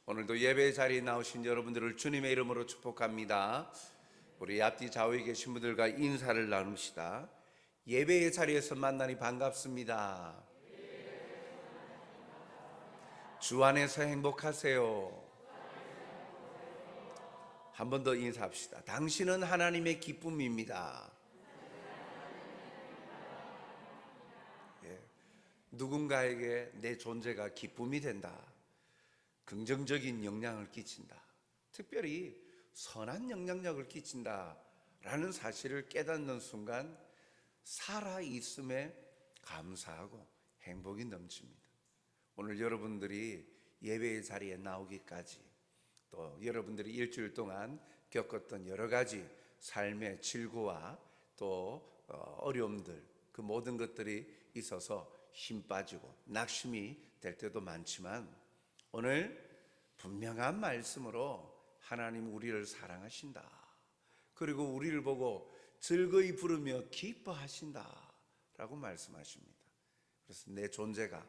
오늘도 예배 자리에 나오신 여러분들을 주님의 이름으로 축복합니다. 우리 앞뒤 좌우에 계신 분들과 인사를 나눕시다. 예배의 자리에서 만나니 반갑습니다. 주 안에서 행복하세요. 한 번 더 인사합시다. 당신은 하나님의 기쁨입니다. 누군가에게 내 존재가 기쁨이 된다, 긍정적인 영향을 끼친다, 특별히 선한 영향력을 끼친다 라는 사실을 깨닫는 순간 살아있음에 감사하고 행복이 넘칩니다. 오늘 여러분들이 예배의 자리에 나오기까지, 또 여러분들이 일주일 동안 겪었던 여러 가지 삶의 질고와 또 어려움들, 그 모든 것들이 있어서 힘 빠지고 낙심이 될 때도 많지만, 오늘 분명한 말씀으로 하나님 우리를 사랑하신다, 그리고 우리를 보고 즐거이 부르며 기뻐하신다 라고 말씀하십니다. 그래서 내 존재가,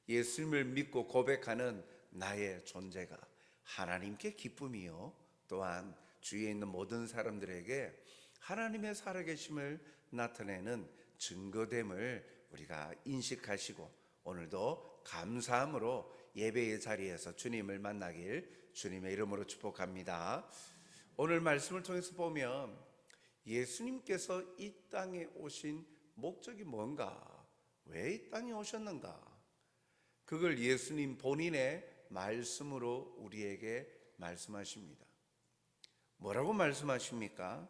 예수님을 믿고 고백하는 나의 존재가 하나님께 기쁨이요, 또한 주위에 있는 모든 사람들에게 하나님의 살아계심을 나타내는 증거됨을 우리가 인식하시고, 오늘도 감사함으로 예배의 자리에서 주님을 만나길 주님의 이름으로 축복합니다. 오늘 말씀을 통해서 보면 예수님께서 이 땅에 오신 목적이 뭔가, 왜 이 땅에 오셨는가, 그걸 예수님 본인의 말씀으로 우리에게 말씀하십니다. 뭐라고 말씀하십니까?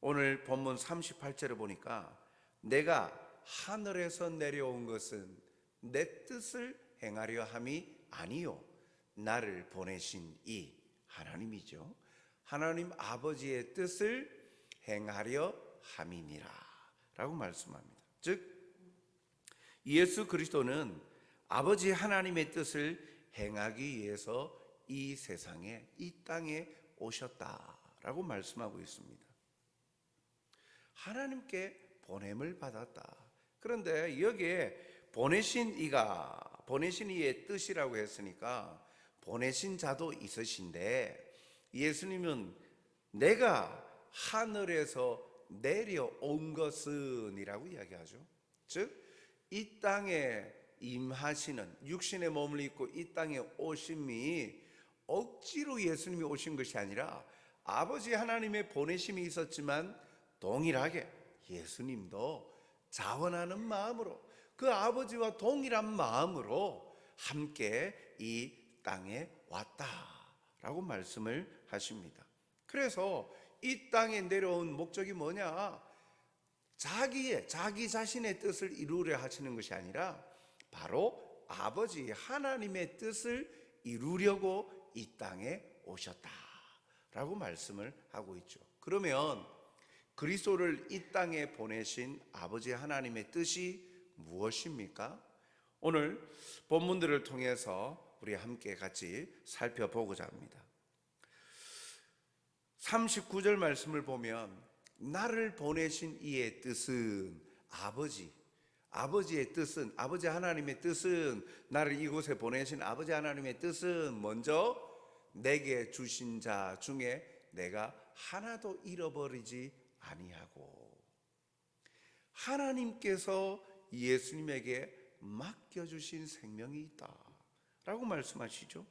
오늘 본문 38절에 보니까 내가 하늘에서 내려온 것은 내 뜻을 행하려 함이 아니요 나를 보내신 이 하나님이죠. 하나님 아버지의 뜻을 행하려 함이니라 라고 말씀합니다. 즉 예수 그리스도는 아버지 하나님의 뜻을 행하기 위해서 이 세상에, 이 땅에 오셨다라고 말씀하고 있습니다. 하나님께 보냄을 받았다. 그런데 여기에 보내신 이의 뜻이라고 했으니까 보내신 자도 있으신데, 예수님은 내가 하늘에서 내려온 것은 이라고 이야기하죠. 즉 이 땅에 임하시는, 육신의 몸을 입고 이 땅에 오심이 억지로 예수님이 오신 것이 아니라 아버지 하나님의 보내심이 있었지만 동일하게 예수님도 자원하는 마음으로, 그 아버지와 동일한 마음으로 함께 이 땅에 왔다라고 말씀을 하십니다. 그래서 이 땅에 내려온 목적이 뭐냐? 자기 자신의 뜻을 이루려 하시는 것이 아니라 바로 아버지 하나님의 뜻을 이루려고 이 땅에 오셨다라고 말씀을 하고 있죠. 그러면 그리스도를 이 땅에 보내신 아버지 하나님의 뜻이 무엇입니까? 오늘 본문들을 통해서 우리 함께 같이 살펴보고자 합니다. 39절 말씀을 보면 나를 보내신 이의 뜻은 아버지의 뜻은, 아버지 하나님의 뜻은, 나를 이곳에 보내신 아버지 하나님의 뜻은 먼저 내게 주신 자 중에 내가 하나도 잃어버리지 아니하고, 하나님께서 예수님에게 맡겨주신 생명이 있다 라고 말씀하시죠.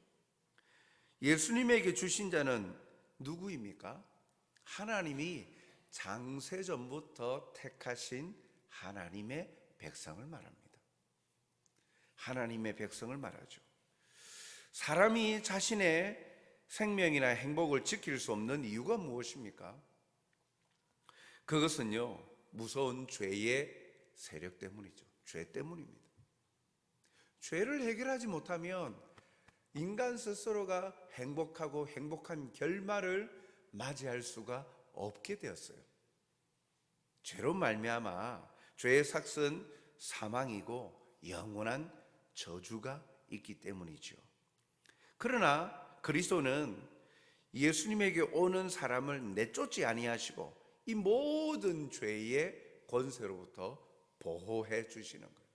예수님에게 주신 자는 누구입니까? 하나님이 장세전부터 택하신 하나님의 백성을 말합니다. 하나님의 백성을 말하죠. 사람이 자신의 생명이나 행복을 지킬 수 없는 이유가 무엇입니까? 그것은요, 무서운 죄의 세력 때문이죠. 죄 때문입니다. 죄를 해결하지 못하면 인간 스스로가 행복하고 행복한 결말을 맞이할 수가 없게 되었어요. 죄로 말미암아 죄의 삭은 사망이고 영원한 저주가 있기 때문이죠. 그러나 그리스도는 예수님에게 오는 사람을 내쫓지 아니하시고 이 모든 죄의 권세로부터 보호해 주시는 거예요.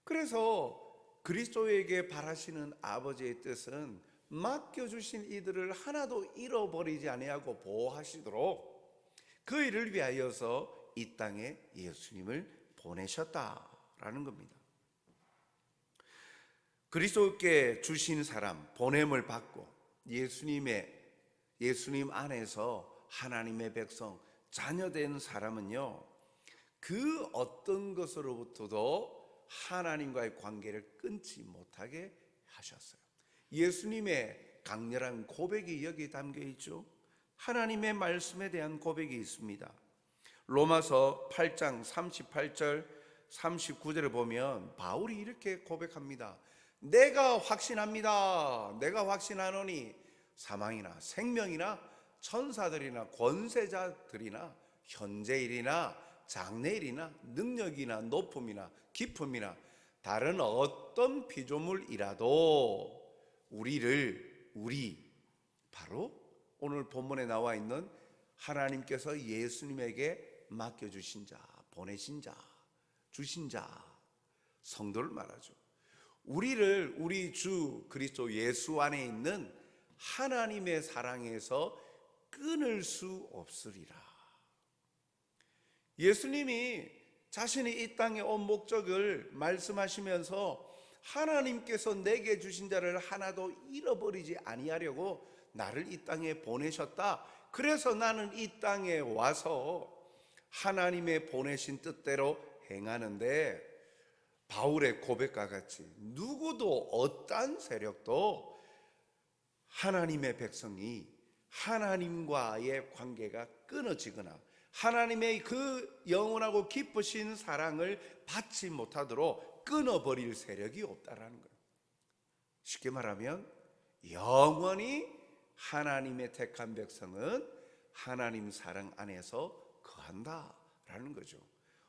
그래서 그리스도에게 바라시는 아버지의 뜻은 맡겨주신 이들을 하나도 잃어버리지 아니하고 보호하시도록 그 일을 위하여서 이 땅에 예수님을 보내셨다라는 겁니다. 그리스도께 주신 사람, 보냄을 받고 예수님 안에서 하나님의 백성, 자녀된 사람은요, 그 어떤 것으로부터도 하나님과의 관계를 끊지 못하게 하셨어요. 예수님의 강렬한 고백이 여기 담겨 있죠. 하나님의 말씀에 대한 고백이 있습니다. 로마서 8장 38절 39절에 보면 바울이 이렇게 고백합니다. 내가 확신합니다. 내가 확신하노니 사망이나 생명이나 천사들이나 권세자들이나 현재일이나 장래일이나 능력이나 높음이나 깊음이나 다른 어떤 피조물이라도 우리 바로 오늘 본문에 나와 있는 하나님께서 예수님에게 맡겨주신 자, 보내신 자, 주신 자, 성도를 말하죠. 우리를 우리 주 그리스도 예수 안에 있는 하나님의 사랑에서 끊을 수 없으리라. 예수님이 자신이 이 땅에 온 목적을 말씀하시면서 하나님께서 내게 주신 자를 하나도 잃어버리지 아니하려고 나를 이 땅에 보내셨다. 그래서 나는 이 땅에 와서 하나님의 보내신 뜻대로 행하는데, 바울의 고백과 같이 누구도 어떠한 세력도 하나님의 백성이 하나님과의 관계가 끊어지거나 하나님의 그 영원하고 기쁘신 사랑을 받지 못하도록 끊어버릴 세력이 없다라는 거예요. 쉽게 말하면 영원히 하나님의 택한 백성은 하나님 사랑 안에서 거한다라는 거죠.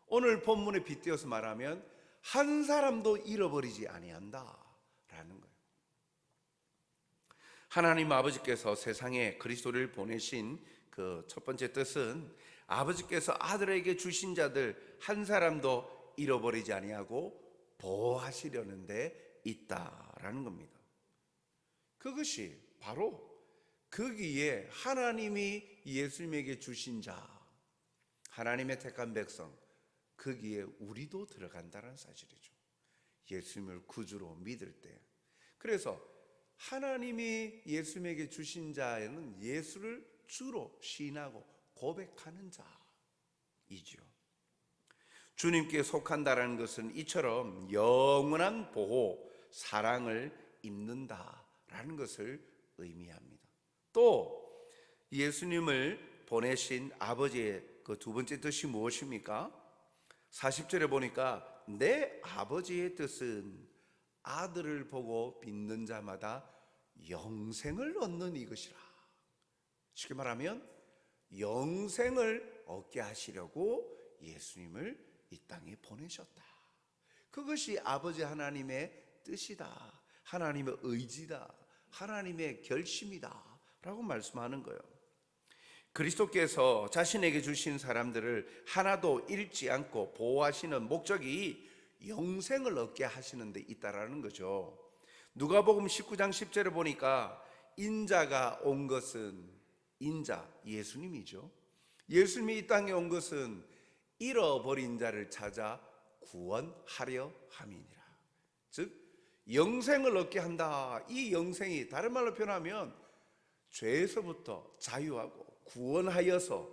오늘 본문에 빗대어서 말하면 한 사람도 잃어버리지 아니한다라는 거예요. 하나님 아버지께서 세상에 그리스도를 보내신 그 첫 번째 뜻은 아버지께서 아들에게 주신 자들 한 사람도 잃어버리지 아니하고 보호하시려는 데 있다라는 겁니다. 그것이 바로 거기에 하나님이 예수님에게 주신 자, 하나님의 택한 백성, 거기에 우리도 들어간다는 사실이죠. 예수님을 구주로 믿을 때. 그래서 하나님이 예수님에게 주신 자에는 예수를 주로 시인하고 고백하는 자이죠. 주님께 속한다라는 것은 이처럼 영원한 보호, 사랑을 입는다라는 것을 의미합니다. 또 예수님을 보내신 아버지의 그 두 번째 뜻이 무엇입니까? 40절에 보니까 내 아버지의 뜻은 아들을 보고 믿는 자마다 영생을 얻는 이것이라. 쉽게 말하면 영생을 얻게 하시려고 예수님을 이 땅에 보내셨다. 그것이 아버지 하나님의 뜻이다, 하나님의 의지다, 하나님의 결심이다 라고 말씀하는 거예요. 그리스도께서 자신에게 주신 사람들을 하나도 잃지 않고 보호하시는 목적이 영생을 얻게 하시는 데 있다라는 거죠. 누가복음 19장 10절에 보니까 인자가 온 것은, 인자 예수님이죠. 예수님이 이 땅에 온 것은 잃어버린 자를 찾아 구원하려 함이니라. 즉 영생을 얻게 한다. 이 영생이 다른 말로 표현하면 죄에서부터 자유하고 구원하여서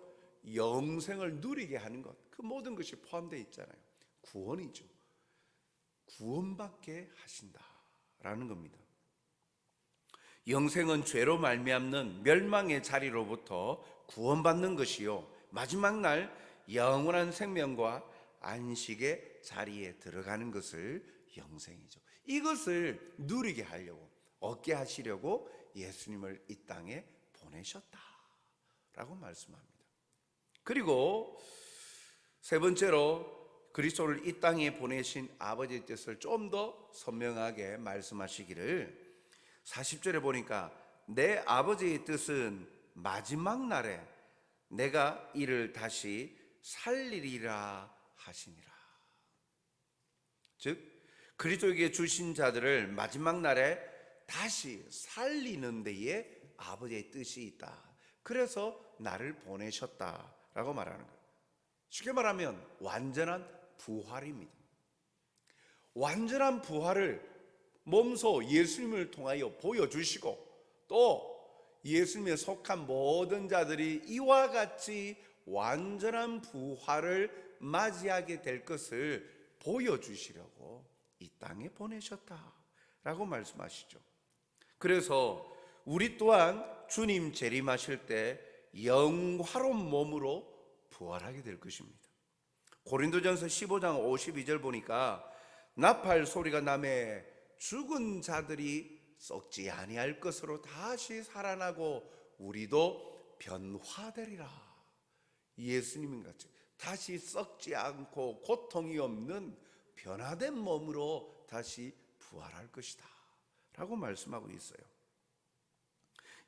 영생을 누리게 하는 것, 그 모든 것이 포함되어 있잖아요. 구원이죠. 구원받게 하신다라는 겁니다. 영생은 죄로 말미암는 멸망의 자리로부터 구원받는 것이요, 마지막 날 영원한 생명과 안식의 자리에 들어가는 것을 영생이죠. 이것을 누리게 하려고, 얻게 하시려고 예수님을 이 땅에 보내셨다라고 말씀합니다. 그리고 세 번째로 그리스도를 이 땅에 보내신 아버지의 뜻을 좀 더 선명하게 말씀하시기를 40절에 보니까 내 아버지의 뜻은 마지막 날에 내가 이를 다시 살리리라 하시니라. 즉 그리스도에게 주신 자들을 마지막 날에 다시 살리는 데에 아버지의 뜻이 있다. 그래서 나를 보내셨다라고 말하는 거예요. 쉽게 말하면 완전한 부활입니다. 완전한 부활을 몸소 예수님을 통하여 보여주시고, 또 예수님에 속한 모든 자들이 이와 같이 완전한 부활을 맞이하게 될 것을 보여주시려고 이 땅에 보내셨다라고 말씀하시죠. 그래서 우리 또한 주님 재림하실 때 영화로운 몸으로 부활하게 될 것입니다. 고린도전서 15장 52절 보니까 나팔 소리가 나매 죽은 자들이 썩지 아니할 것으로 다시 살아나고 우리도 변화되리라. 예수님 같이 다시 썩지 않고 고통이 없는 변화된 몸으로 다시 부활할 것이다 라고 말씀하고 있어요.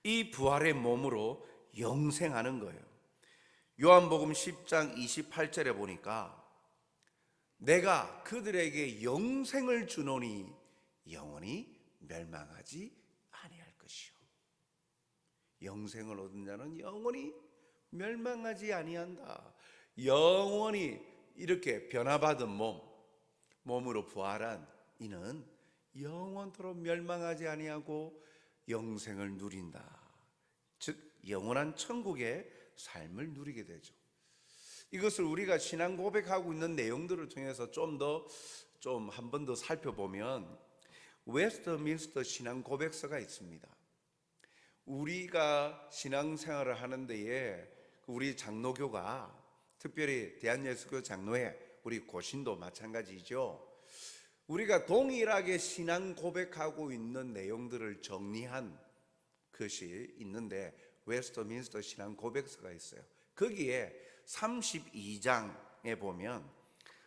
이 부활의 몸으로 영생하는 거예요. 요한복음 10장 28절에 보니까 내가 그들에게 영생을 주노니 영원히 멸망하지 아니할 것이요. 영생을 얻은 자는 영원히 멸망하지 아니한다. 영원히 이렇게 변화받은 몸으로 부활한 이는 영원토록 멸망하지 아니하고 영생을 누린다. 즉 영원한 천국의 삶을 누리게 되죠. 이것을 우리가 신앙 고백하고 있는 내용들을 통해서 한 번 더 살펴보면 웨스트민스터 신앙 고백서가 있습니다. 우리가 신앙생활을 하는 데에 우리 장로교가, 특별히 대한예수교 장로회, 우리 고신도 마찬가지죠. 우리가 동일하게 신앙 고백하고 있는 내용들을 정리한 것이 있는데 웨스트민스터 신앙 고백서가 있어요. 거기에 32장에 보면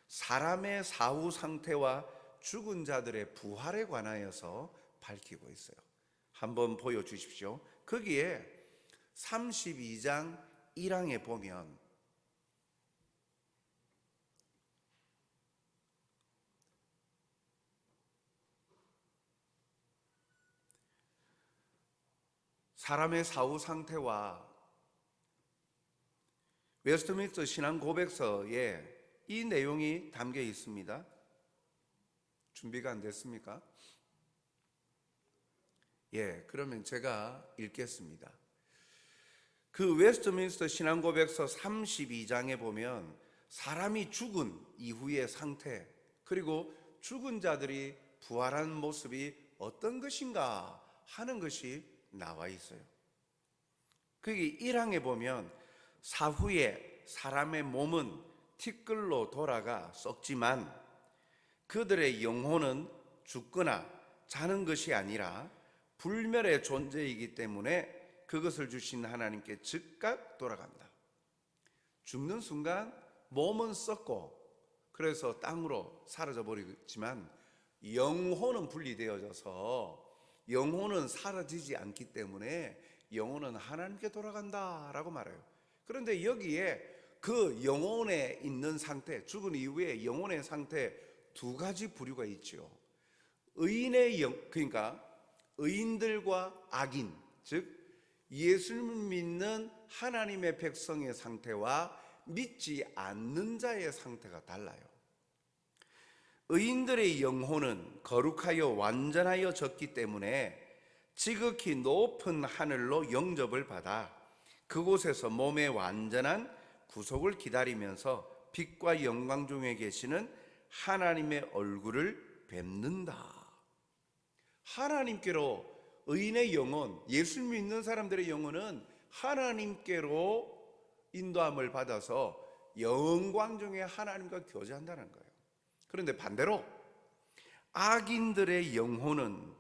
사람의 사후 상태와 죽은 자들의 부활에 관하여서 밝히고 있어요. 한번 보여주십시오. 거기에 32장 1항에 보면 사람의 사후 상태와 웨스트민스터 신앙 고백서에 이 내용이 담겨 있습니다. 준비가 안 됐습니까? 그러면 제가 읽겠습니다. 그 웨스트민스터 신앙 고백서 32장에 보면 사람이 죽은 이후의 상태, 그리고 죽은 자들이 부활한 모습이 어떤 것인가 하는 것이 나와 있어요. 거기 1항에 보면 사후에 사람의 몸은 티끌로 돌아가 썩지만 그들의 영혼은 죽거나 자는 것이 아니라 불멸의 존재이기 때문에 그것을 주신 하나님께 즉각 돌아간다. 죽는 순간 몸은 썩고 그래서 땅으로 사라져 버리지만 영혼은 분리되어져서 영혼은 사라지지 않기 때문에 영혼은 하나님께 돌아간다라고 말해요. 그런데 여기에 그 영혼에 있는 상태, 죽은 이후에 영혼의 상태 두 가지 부류가 있죠. 그러니까 의인들과 악인, 즉 예수님을 믿는 하나님의 백성의 상태와 믿지 않는 자의 상태가 달라요. 의인들의 영혼은 거룩하여 완전하여 졌기 때문에 지극히 높은 하늘로 영접을 받아 그곳에서 몸의 완전한 구속을 기다리면서 빛과 영광 중에 계시는 하나님의 얼굴을 뵙는다. 하나님께로 의인의 영혼, 예수 믿는 사람들의 영혼은 하나님께로 인도함을 받아서 영광 중에 하나님과 교제한다는 거예요. 그런데 반대로 악인들의 영혼은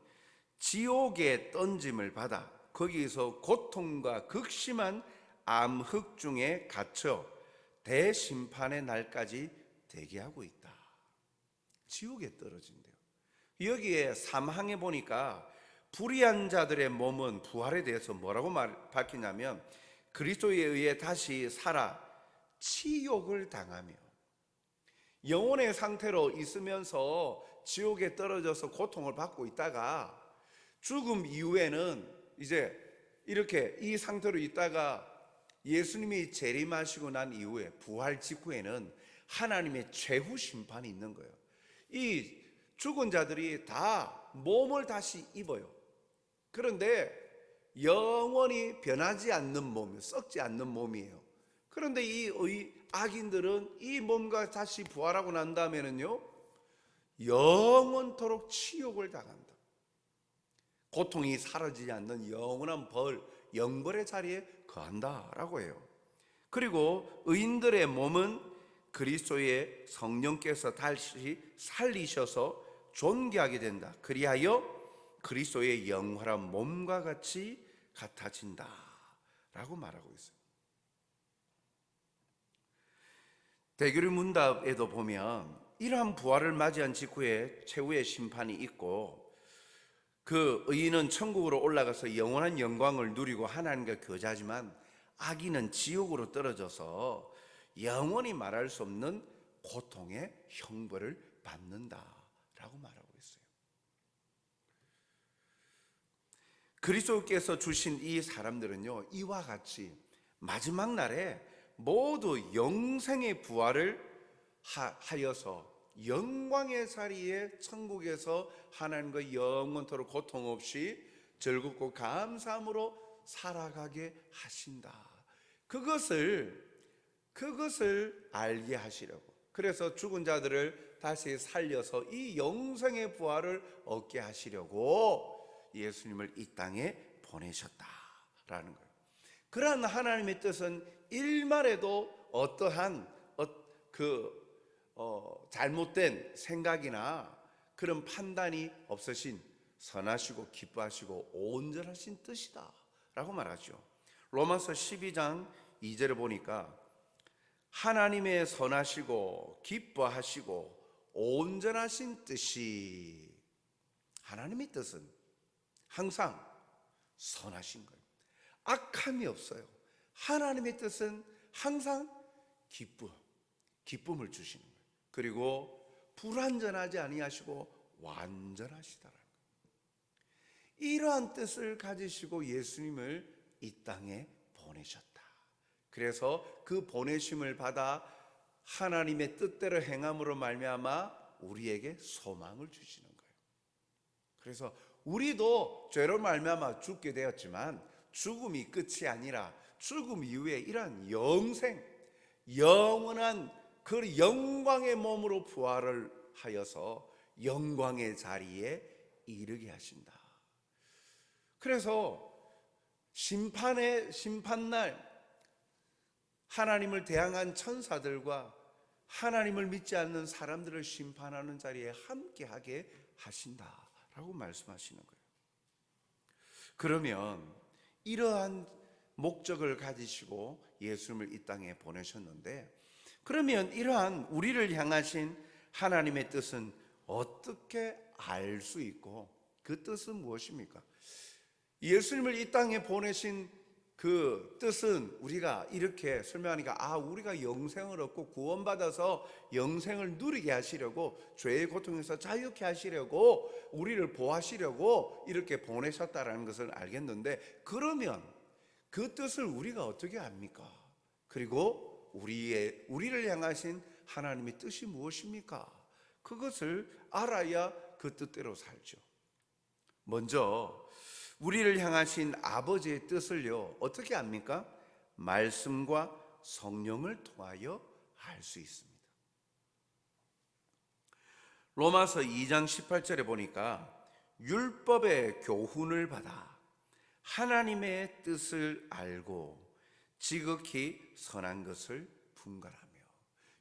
지옥에 던짐을 받아 거기에서 고통과 극심한 암흑 중에 갇혀 대심판의 날까지 대기하고 있다. 지옥에 떨어진대요. 여기에 3항에 보니까 불의한 자들의 몸은 부활에 대해서 뭐라고 밝히냐면 그리스도에 의해 다시 살아 치욕을 당하며 영혼의 상태로 있으면서 지옥에 떨어져서 고통을 받고 있다가 죽음 이후에는 이제 이렇게 이 상태로 있다가 예수님이 재림하시고 난 이후에 부활 직후에는 하나님의 최후 심판이 있는 거예요. 이 죽은 자들이 다 몸을 다시 입어요. 그런데 영원히 변하지 않는 몸, 썩지 않는 몸이에요. 그런데 이 악인들은 이 몸과 다시 부활하고 난 다음에는요, 영원토록 치욕을 당한다. 고통이 사라지지 않는 영원한 벌, 영벌의 자리에 거한다라고 해요. 그리고 의인들의 몸은 그리스도의 성령께서 다시 살리셔서 존귀하게 된다. 그리하여 그리스도의 영화로운 몸과 같이 같아진다 라고 말하고 있어요. 대교리 문답에도 보면 이러한 부활을 맞이한 직후에 최후의 심판이 있고, 그 의인은 천국으로 올라가서 영원한 영광을 누리고 하나님과 교제하지만 악인은 지옥으로 떨어져서 영원히 말할 수 없는 고통의 형벌을 받는다라고 말하고 있어요. 그리스도께서 주신 이 사람들은요, 이와 같이 마지막 날에 모두 영생의 부활을 하여서 영광의 자리에 천국에서 하나님과 영원토록 고통 없이 즐겁고 감사함으로 살아가게 하신다. 그것을 알게 하시려고, 그래서 죽은 자들을 다시 살려서 이 영생의 부활을 얻게 하시려고 예수님을 이 땅에 보내셨다라는 거예요. 그러한 하나님의 뜻은 일말에도 어떠한 잘못된 생각이나 그런 판단이 없으신 선하시고 기뻐하시고 온전하신 뜻이다 라고 말하죠. 로마서 12장 2절을 보니까 하나님의 선하시고 기뻐하시고 온전하신 뜻이, 하나님의 뜻은 항상 선하신 거예요. 악함이 없어요. 하나님의 뜻은 항상 기쁨을 주시는 거예요. 그리고 불완전하지 아니하시고 완전하시다라는 거예요. 이러한 뜻을 가지시고 예수님을 이 땅에 보내셨다. 그래서 그 보내심을 받아 하나님의 뜻대로 행함으로 말미암아 우리에게 소망을 주시는 거예요. 그래서 우리도 죄로 말미암아 죽게 되었지만 죽음이 끝이 아니라 죽음 이후에 이러한 영생, 영원한 그 영광의 몸으로 부활을 하여서 영광의 자리에 이르게 하신다. 그래서 심판날 하나님을 대항한 천사들과 하나님을 믿지 않는 사람들을 심판하는 자리에 함께하게 하신다라고 말씀하시는 거예요. 그러면 이러한 목적을 가지시고 예수님을 이 땅에 보내셨는데, 그러면 이러한 우리를 향하신 하나님의 뜻은 어떻게 알 수 있고 그 뜻은 무엇입니까? 예수님을 이 땅에 보내신 그 뜻은 우리가 이렇게 설명하니까 우리가 영생을 얻고 구원받아서 영생을 누리게 하시려고, 죄의 고통에서 자유케 하시려고, 우리를 보호하시려고 이렇게 보내셨다라는 것을 알겠는데, 그러면 그 뜻을 우리가 어떻게 압니까? 그리고 우리를 향하신 하나님의 뜻이 무엇입니까? 그것을 알아야 그 뜻대로 살죠. 먼저 우리를 향하신 아버지의 뜻을요, 어떻게 압니까? 말씀과 성령을 통하여 알 수 있습니다. 로마서 2장 18절에 보니까 율법의 교훈을 받아 하나님의 뜻을 알고 지극히 선한 것을 분간하며.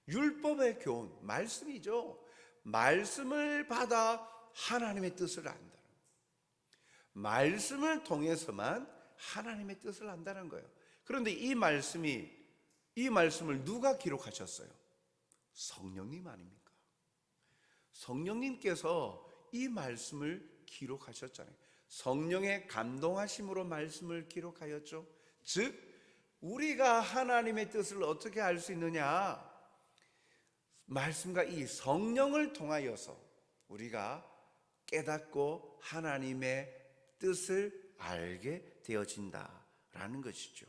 율법의 교훈, 말씀이죠. 말씀을 받아 하나님의 뜻을 안다. 말씀을 통해서만 하나님의 뜻을 안다는 거예요. 그런데 이 말씀을 누가 기록하셨어요? 성령님 아닙니까? 성령님께서 이 말씀을 기록하셨잖아요. 성령의 감동하심으로 말씀을 기록하였죠. 즉 우리가 하나님의 뜻을 어떻게 알 수 있느냐? 말씀과 이 성령을 통하여서 우리가 깨닫고 하나님의 뜻을 알게 되어진다라는 것이죠.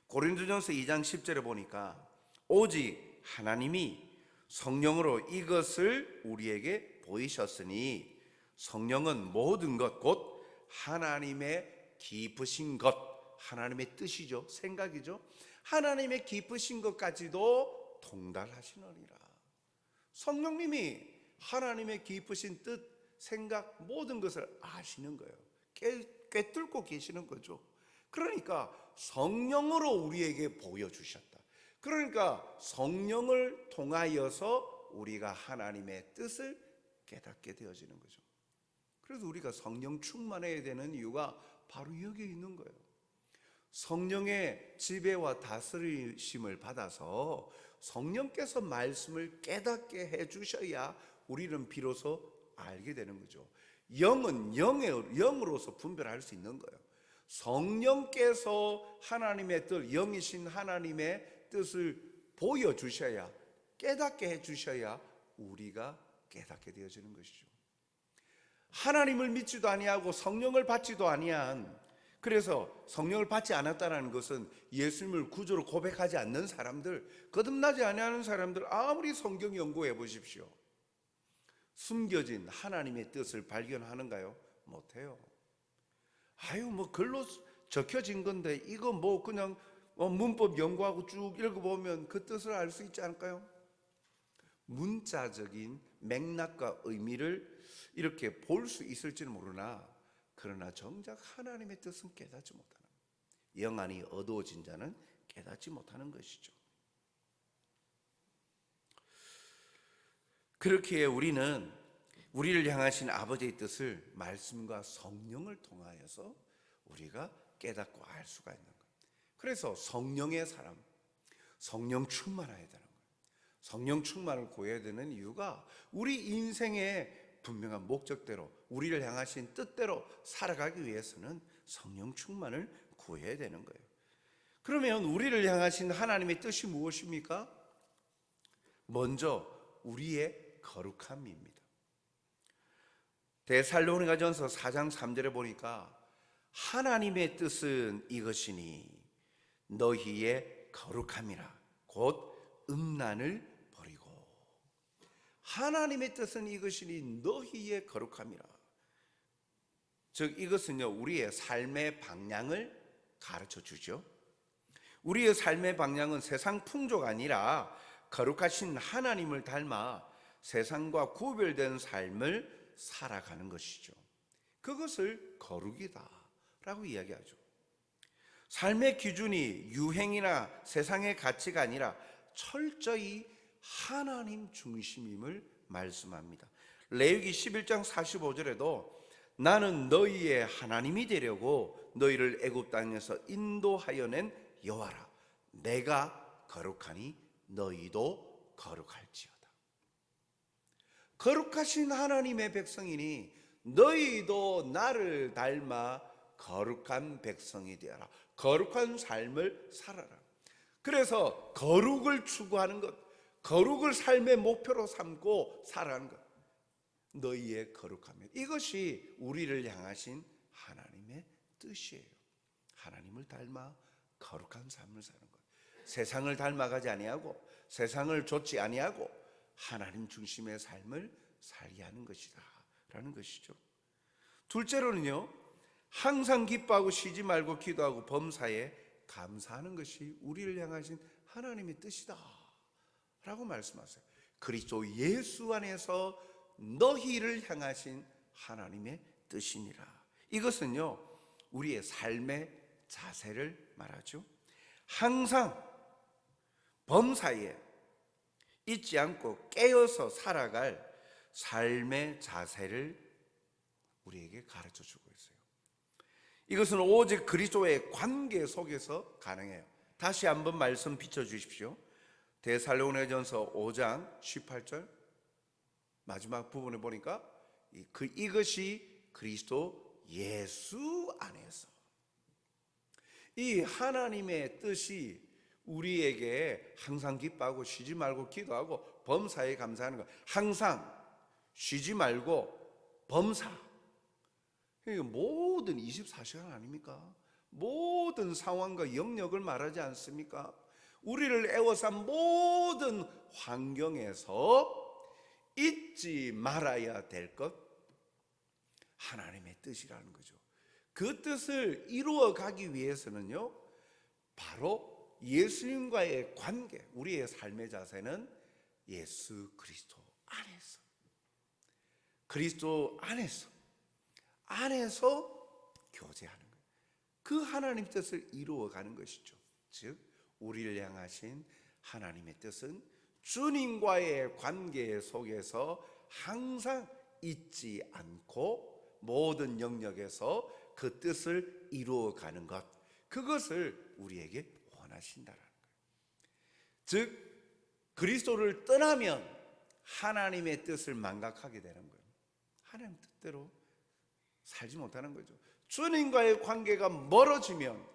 고린도전서 2장 10절에 보니까 오직 하나님이 성령으로 이것을 우리에게 보이셨으니 성령은 모든 것 곧 하나님의 깊으신 것, 하나님의 뜻이죠. 생각이죠. 하나님의 깊으신 것까지도 통달하시느니라. 성령님이 하나님의 깊으신 뜻, 생각, 모든 것을 아시는 거예요. 꿰뚫고 계시는 거죠. 그러니까 성령으로 우리에게 보여주셨다. 그러니까 성령을 통하여서 우리가 하나님의 뜻을 깨닫게 되어지는 거죠. 그래서 우리가 성령 충만해야 되는 이유가 바로 여기에 있는 거예요. 성령의 지배와 다스리심을 받아서 성령께서 말씀을 깨닫게 해주셔야 우리는 비로소 알게 되는 거죠. 영은 영으로서 분별할 수 있는 거예요. 성령께서 하나님의 뜻, 영이신 하나님의 뜻을 보여주셔야, 깨닫게 해주셔야 우리가 깨닫게 되어지는 것이죠. 하나님을 믿지도 아니하고 성령을 받지도 아니한, 그래서 성령을 받지 않았다는 것은 예수님을 구주로 고백하지 않는 사람들, 거듭나지 아니하는 사람들, 아무리 성경 연구해 보십시오. 숨겨진 하나님의 뜻을 발견하는가요? 못해요. 글로 적혀진 건데 이거 그냥 문법 연구하고 쭉 읽어보면 그 뜻을 알 수 있지 않을까요? 문자적인 맥락과 의미를 이렇게 볼 수 있을지는 모르나, 그러나 정작 하나님의 뜻은 깨닫지 못하는, 영안이 어두워진 자는 깨닫지 못하는 것이죠. 그렇기에 우리는 우리를 향하신 아버지의 뜻을 말씀과 성령을 통하여서 우리가 깨닫고 알 수가 있는 거예요. 그래서 성령의 사람, 성령 충만해야 되는 거예요. 성령 충만을 구해야 되는 이유가 우리 인생의 분명한 목적대로, 우리를 향하신 뜻대로 살아가기 위해서는 성령 충만을 구해야 되는 거예요. 그러면 우리를 향하신 하나님의 뜻이 무엇입니까? 먼저 우리의 거룩함입니다. 데살로니가전서 4장 3절에 보니까 하나님의 뜻은 이것이니 너희의 거룩함이라 곧 음란을 버리고. 하나님의 뜻은 이것이니 너희의 거룩함이라. 즉 이것은요, 우리의 삶의 방향을 가르쳐 주죠. 우리의 삶의 방향은 세상 풍조가 아니라 거룩하신 하나님을 닮아 세상과 구별된 삶을 살아가는 것이죠. 그것을 거룩이다 라고 이야기하죠. 삶의 기준이 유행이나 세상의 가치가 아니라 철저히 하나님 중심임을 말씀합니다. 레위기 11장 45절에도 나는 너희의 하나님이 되려고 너희를 애굽 땅에서 인도하여 낸 여호와라. 내가 거룩하니 너희도 거룩할지어다. 거룩하신 하나님의 백성이니 너희도 나를 닮아 거룩한 백성이 되어라. 거룩한 삶을 살아라. 그래서 거룩을 추구하는 것, 거룩을 삶의 목표로 삼고 살아가는 것, 너희의 거룩함이에요. 이것이 우리를 향하신 하나님의 뜻이에요. 하나님을 닮아 거룩한 삶을 사는 것, 세상을 닮아가지 아니하고 세상을 좇지 아니하고 하나님 중심의 삶을 살게 하는 것이다 라는 것이죠. 둘째로는요, 항상 기뻐하고 쉬지 말고 기도하고 범사에 감사하는 것이 우리를 향하신 하나님의 뜻이다 라고 말씀하세요. 그리스도 예수 안에서 너희를 향하신 하나님의 뜻이니라. 이것은요, 우리의 삶의 자세를 말하죠. 항상 범사에 잊지 않고 깨어서 살아갈 삶의 자세를 우리에게 가르쳐 주고 있어요. 이것은 오직 그리스도의 관계 속에서 가능해요. 다시 한번 말씀 비춰 주십시오. 데살로니가전서 5장 18절 마지막 부분에 보니까 이것이 그리스도 예수 안에서, 이 하나님의 뜻이 우리에게 항상 기뻐하고 쉬지 말고 기도하고 범사에 감사하는 것, 항상 쉬지 말고 범사. 모든 24시간 아닙니까? 모든 상황과 영역을 말하지 않습니까? 우리를 애워싼 모든 환경에서 잊지 말아야 될 것, 하나님의 뜻이라는 거죠. 그 뜻을 이루어 가기 위해서는요, 바로 예수님과의 관계, 우리의 삶의 자세는 예수 그리스도 안에서, 그리스도 안에서 교제하는 거예요. 그 하나님 뜻을 이루어가는 것이죠. 즉 우리를 향하신 하나님의 뜻은 주님과의 관계 속에서 항상 잊지 않고 모든 영역에서 그 뜻을 이루어가는 것, 그것을 우리에게 원하신다라는 거예요. 즉 그리스도를 떠나면 하나님의 뜻을 망각하게 되는 거예요. 하나님 뜻대로 살지 못하는 거죠. 주님과의 관계가 멀어지면,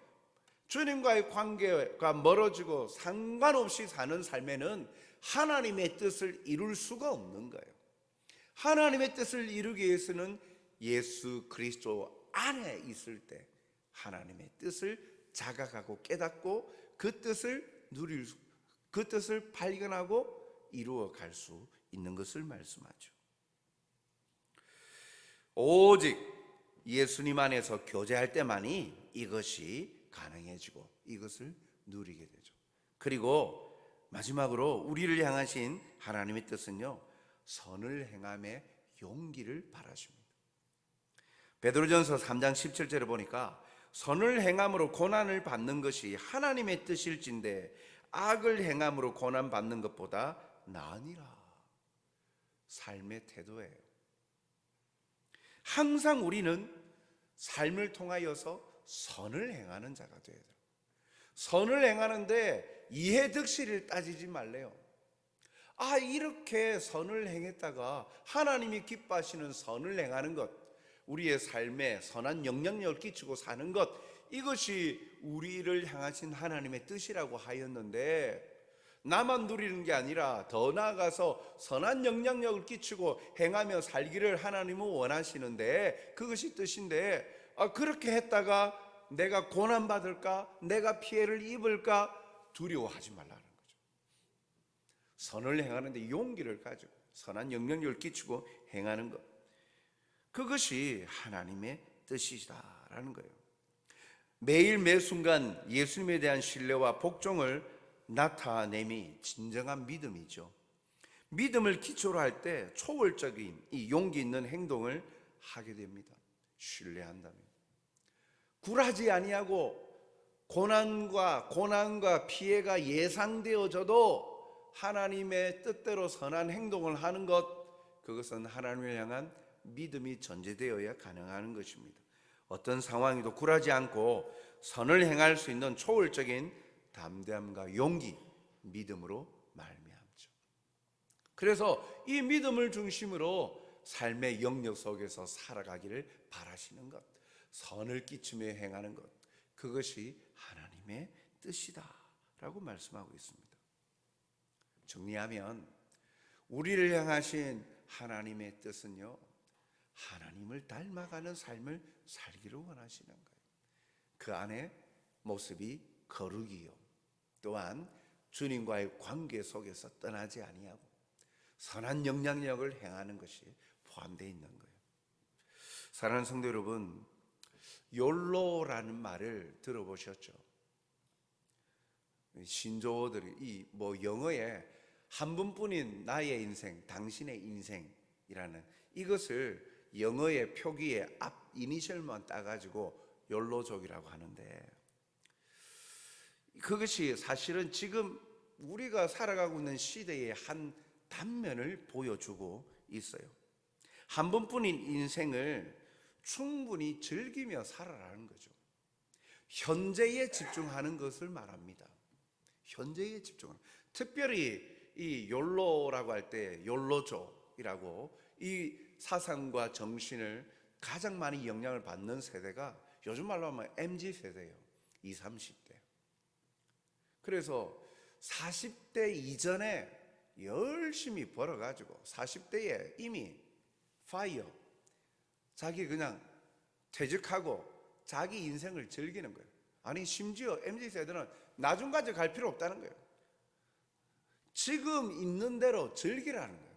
주님과의 관계가 멀어지고 상관없이 사는 삶에는 하나님의 뜻을 이룰 수가 없는 거예요. 하나님의 뜻을 이루기 위해서는 예수 그리스도 안에 있을 때 하나님의 뜻을 자각하고 깨닫고 그 뜻을 그 뜻을 발견하고 이루어 갈 수 있는 것을 말씀하죠. 오직 예수님 안에서 교제할 때만이 이것이 가능해지고 이것을 누리게 되죠. 그리고 마지막으로 우리를 향하신 하나님의 뜻은요, 선을 행함의 용기를 바라십니다. 베드로전서 3장 17절에 보니까 선을 행함으로 고난을 받는 것이 하나님의 뜻일진데 악을 행함으로 고난 받는 것보다 나으니라. 삶의 태도예요. 항상 우리는 삶을 통하여서 선을 행하는 자가 되어야 돼요. 선을 행하는데 이해득실을 따지지 말래요. 이렇게 선을 행했다가 하나님이 기뻐하시는 선을 행하는 것, 우리의 삶에 선한 영향력을 끼치고 사는 것, 이것이 우리를 향하신 하나님의 뜻이라고 하였는데, 나만 누리는 게 아니라 더 나아가서 선한 영향력을 끼치고 행하며 살기를 하나님은 원하시는데, 그것이 뜻인데 그렇게 했다가 내가 고난받을까, 내가 피해를 입을까 두려워하지 말라는 거죠. 선을 행하는데 용기를 가지고 선한 영향력을 끼치고 행하는 것, 그것이 하나님의 뜻이다라는 거예요. 매일 매 순간 예수님에 대한 신뢰와 복종을 나타냄이 진정한 믿음이죠. 믿음을 기초로 할 때 초월적인 이 용기 있는 행동을 하게 됩니다. 신뢰한다면 굴하지 아니하고 고난과 피해가 예상되어져도 하나님의 뜻대로 선한 행동을 하는 것, 그것은 하나님을 향한 믿음이 전제되어야 가능한 것입니다. 어떤 상황에도 굴하지 않고 선을 행할 수 있는 초월적인 담대함과 용기, 믿음으로 말미암죠. 그래서 이 믿음을 중심으로 삶의 영역 속에서 살아가기를 바라시는 것, 선을 끼치며 행하는 것, 그것이 하나님의 뜻이다라고 말씀하고 있습니다. 정리하면 우리를 향하신 하나님의 뜻은요, 하나님을 닮아가는 삶을 살기를 원하시는 거예요. 그 안에 모습이 거룩이요, 또한 주님과의 관계 속에서 떠나지 아니하고 선한 영향력을 행하는 것이 포함되어 있는 거예요. 사랑하는 성도 여러분, 욜로라는 말을 들어보셨죠? 신조어들이 영어에 한 번뿐인 나의 인생, 당신의 인생이라는 이것을 영어의 표기에 앞 이니셜만 따가지고 욜로족이라고 하는데, 그것이 사실은 지금 우리가 살아가고 있는 시대의 한 단면을 보여주고 있어요. 한 번뿐인 인생을 충분히 즐기며 살아라는 거죠. 현재에 집중하는 것을 말합니다. 현재에 집중하는, 특별히 이 욜로라고 할 때 욜로족이라고 이 사상과 정신을 가장 많이 영향을 받는 세대가 요즘 말로 하면 MZ세대예요. 20, 30대. 그래서 40대 이전에 열심히 벌어가지고 40대에 이미 파이어. 자기 그냥 퇴직하고 자기 인생을 즐기는 거예요. 아니 심지어 MZ세대는 나중까지 갈 필요 없다는 거예요. 지금 있는 대로 즐기라는 거예요.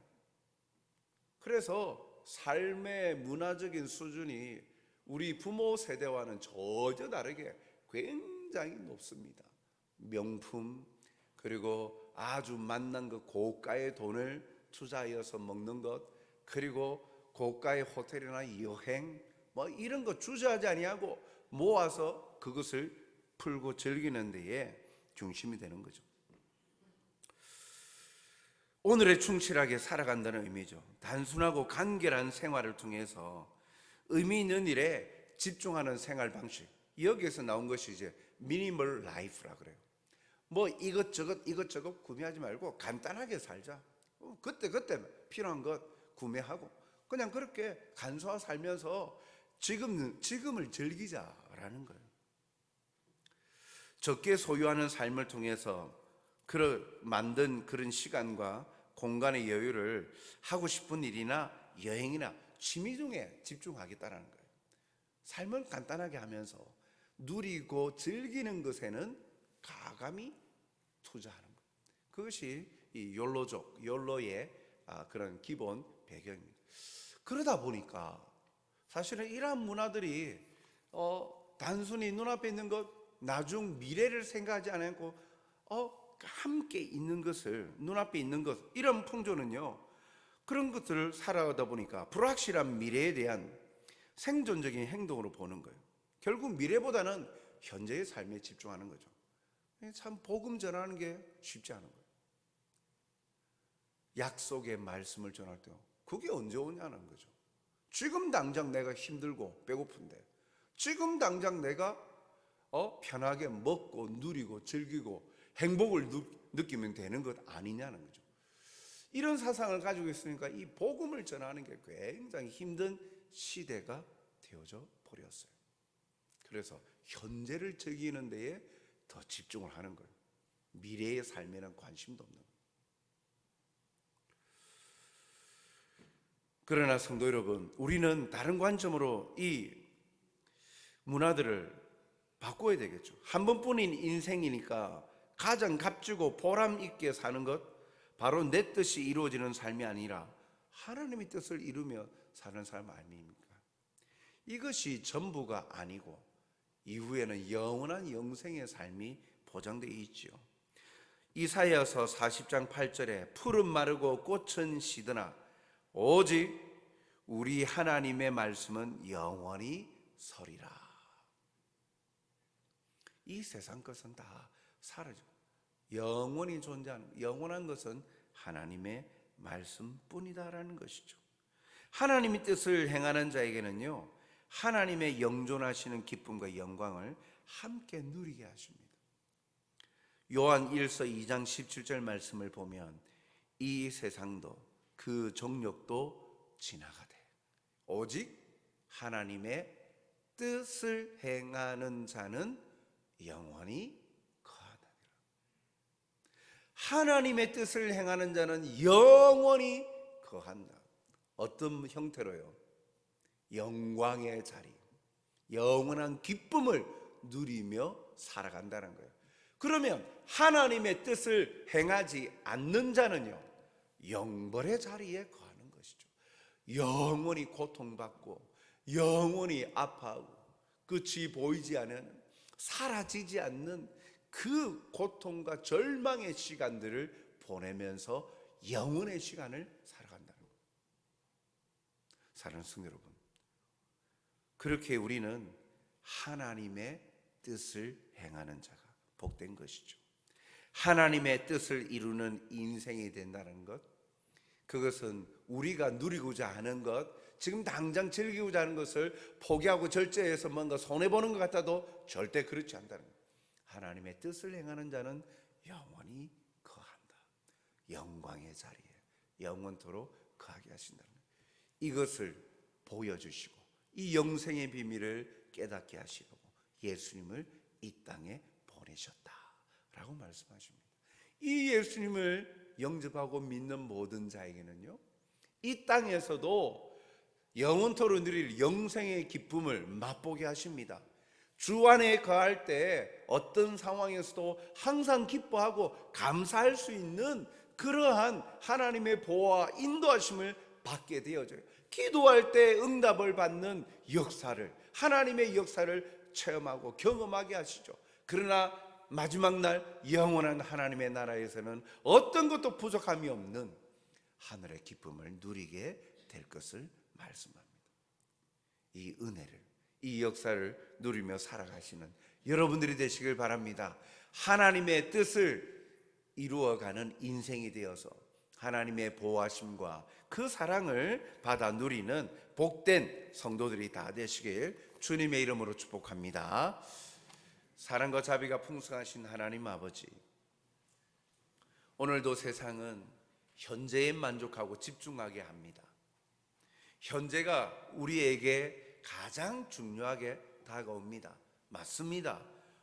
그래서 삶의 문화적인 수준이 우리 부모 세대와는 전혀 다르게 굉장히 높습니다. 명품, 그리고 아주 만난 그 고가의 돈을 투자하여서 먹는 것, 그리고 고가의 호텔이나 여행 뭐 이런 거 주저하지 아니하고 모아서 그것을 풀고 즐기는 데에 중심이 되는 거죠. 오늘에 충실하게 살아간다는 의미죠. 단순하고 간결한 생활을 통해서 의미 있는 일에 집중하는 생활 방식, 여기에서 나온 것이 이제 미니멀 라이프라 그래요. 뭐 이것저것 구매하지 말고 간단하게 살자. 그때 필요한 것 구매하고 그냥 그렇게 간소화 살면서 지금을 즐기자라는 거예요. 적게 소유하는 삶을 통해서 만든 그런 시간과 공간의 여유를 하고 싶은 일이나 여행이나 취미 중에 집중하겠다는 거예요. 삶을 간단하게 하면서 누리고 즐기는 것에는 가감히 투자하는 거예요. 그것이 이 욜로의 그런 기본 배경입니다. 그러다 보니까 사실은 이러한 문화들이 단순히 눈앞에 있는 것, 나중 미래를 생각하지 않고 함께 있는 것을, 눈앞에 있는 것, 이런 풍조는요, 그런 것들을 살아가다 보니까 불확실한 미래에 대한 생존적인 행동으로 보는 거예요. 결국 미래보다는 현재의 삶에 집중하는 거죠. 참 복음 전하는 게 쉽지 않은 거예요. 약속의 말씀을 전할 때 그게 언제 오냐는 거죠. 지금 당장 내가 힘들고 배고픈데, 지금 당장 내가 편하게 먹고 누리고 즐기고 행복을 느끼면 되는 것 아니냐는 거죠. 이런 사상을 가지고 있으니까 이 복음을 전하는 게 굉장히 힘든 시대가 되어져 버렸어요. 그래서 현재를 즐기는 데에 더 집중을 하는 거예요. 미래의 삶에는 관심도 없는 거예요. 그러나 성도 여러분, 우리는 다른 관점으로 이 문화들을 바꿔야 되겠죠. 한 번뿐인 인생이니까 가장 값지고 보람 있게 사는 것, 바로 내 뜻이 이루어지는 삶이 아니라 하나님의 뜻을 이루며 사는 삶 아닙니까? 이것이 전부가 아니고 이후에는 영원한 영생의 삶이 보장되어 있지요. 이사야서 40장 8절에 푸른 마르고 꽃은 시드나 오직 우리 하나님의 말씀은 영원히 서리라. 이 세상 것은 다 사라져. 영원히 존재하는, 영원한 것은 하나님의 말씀뿐이다라는 것이죠. 하나님의 뜻을 행하는 자에게는요, 하나님의 영존하시는 기쁨과 영광을 함께 누리게 하십니다. 요한 1서 2장 17절 말씀을 보면 이 세상도 그 정욕도 지나가되 오직 하나님의 뜻을 행하는 자는 영원히 거하느니라. 하나님의 뜻을 행하는 자는 영원히 거한다. 어떤 형태로요? 영광의 자리, 영원한 기쁨을 누리며 살아간다는 거예요. 그러면 하나님의 뜻을 행하지 않는 자는요, 영벌의 자리에 거하는 것이죠. 영원히 고통받고 영원히 아파하고 끝이 보이지 않는, 사라지지 않는 그 고통과 절망의 시간들을 보내면서 영원의 시간을 살아간다는 거예요. 사랑하는 성도 여러분, 그렇게 우리는 하나님의 뜻을 행하는 자가 복된 것이죠. 하나님의 뜻을 이루는 인생이 된다는 것, 그것은 우리가 누리고자 하는 것, 지금 당장 즐기고자 하는 것을 포기하고 절제해서 뭔가 손해보는 것 같아도 절대 그렇지 않다는 것. 하나님의 뜻을 행하는 자는 영원히 거한다. 영광의 자리에 영원토록 거하게 하신다는 것. 이것을 보여주시고 이 영생의 비밀을 깨닫게 하시고 예수님을 이 땅에 보내셨다라고 말씀하십니다. 이 예수님을 영접하고 믿는 모든 자에게는요, 이 땅에서도 영원토록 누릴 영생의 기쁨을 맛보게 하십니다. 주 안에 거할 때 어떤 상황에서도 항상 기뻐하고 감사할 수 있는 그러한 하나님의 보호와 인도하심을 받게 되어져요. 기도할 때 응답을 받는 역사를, 하나님의 역사를 체험하고 경험하게 하시죠. 그러나 마지막 날 영원한 하나님의 나라에서는 어떤 것도 부족함이 없는 하늘의 기쁨을 누리게 될 것을 말씀합니다. 이 은혜를, 이 역사를 누리며 살아가시는 여러분들이 되시길 바랍니다. 하나님의 뜻을 이루어가는 인생이 되어서 하나님의 보호하심과 그 사랑을 받아 누리는 복된 성도들이 다 되시길 주님의 이름으로 축복합니다. 사랑과 자비가 풍성하신 하나님 아버지, 오늘도 세상은 현재에 만족하고 집중하게 합니다. 현재가 우리에게 가장 중요하게 다가옵니다. 맞습니다.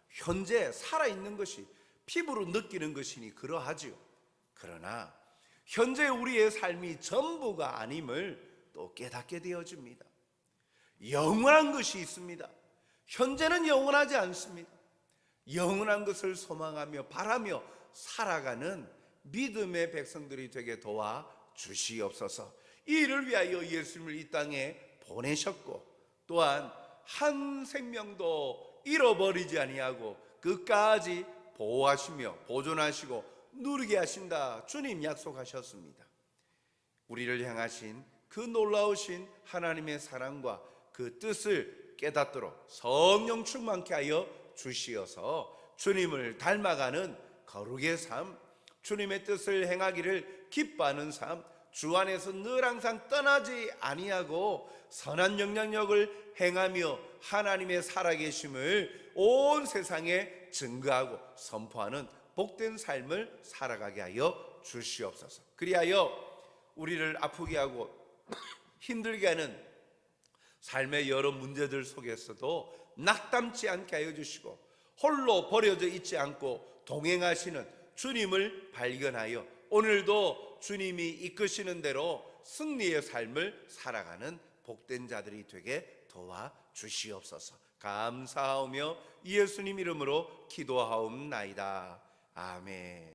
현재 살아있는 것이 피부로 느끼는 것이니 그러하지요. 그러나 현재 우리의 삶이 전부가 아님을 또 깨닫게 되어집니다. 영원한 것이 있습니다. 현재는 영원하지 않습니다. 영원한 것을 소망하며 바라며 살아가는 믿음의 백성들이 되게 도와 주시옵소서. 이 일을 위하여 예수님을 이 땅에 보내셨고 또한 한 생명도 잃어버리지 아니하고 끝까지 보호하시며 보존하시고 누리게 하신다 주님 약속하셨습니다. 우리를 향하신 그 놀라우신 하나님의 사랑과 그 뜻을 깨닫도록 성령 충만케 하여 주시어서 주님을 닮아가는 거룩의 삶, 주님의 뜻을 행하기를 기뻐하는 삶, 주 안에서 늘 항상 떠나지 아니하고 선한 영향력을 행하며 하나님의 살아계심을 온 세상에 증거하고 선포하는 복된 삶을 살아가게 하여 주시옵소서. 그리하여 우리를 아프게 하고 힘들게 하는 삶의 여러 문제들 속에서도 낙담치 않게 하여 주시고 홀로 버려져 있지 않고 동행하시는 주님을 발견하여 오늘도 주님이 이끄시는 대로 승리의 삶을 살아가는 복된 자들이 되게 도와주시옵소서. 감사하며 예수님 이름으로 기도하옵나이다. 아멘.